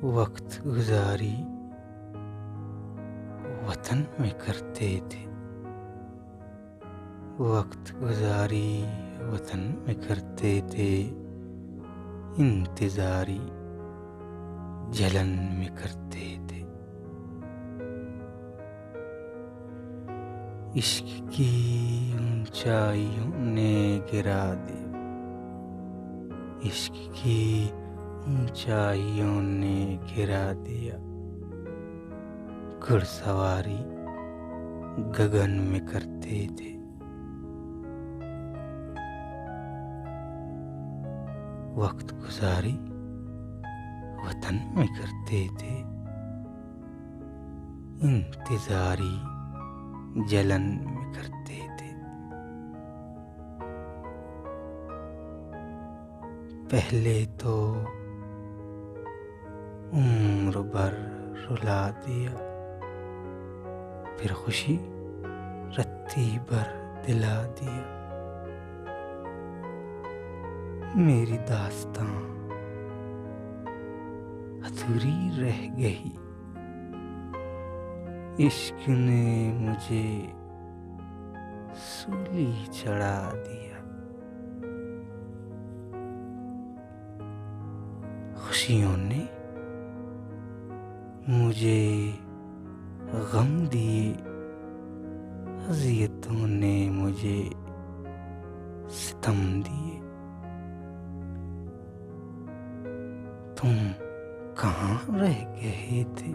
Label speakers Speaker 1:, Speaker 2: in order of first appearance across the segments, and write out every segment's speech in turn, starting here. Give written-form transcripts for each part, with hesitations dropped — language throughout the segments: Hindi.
Speaker 1: वक्त गुजारी वतन में करते थे। वक्त गुजारी वतन में करते थे, इंतजारी जलन में करते थे। इश्क की ऊंचाइयों ने गिरा दिया, इश्क की ऊंचाइयों ने गिरा दिया। घुड़सवारी गगन में करते थे। वक्त गुजारी वतन में करते थे, इंतजारी जलन में करते थे। पहले तो उम्र भर रुला दिया, फिर खुशी रत्ती भर दिला दिया। मेरी दास्तां अधूरी रह गई, इश्क ने मुझे सूली चढ़ा दिया। खुशियों ने मुझे गम दिए, अज़ियतों ने मुझे सितम दिए। तुम कहाँ रह गए थे?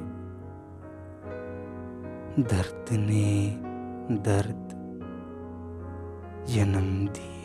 Speaker 1: दर्द ने दर्द जन्म दिया।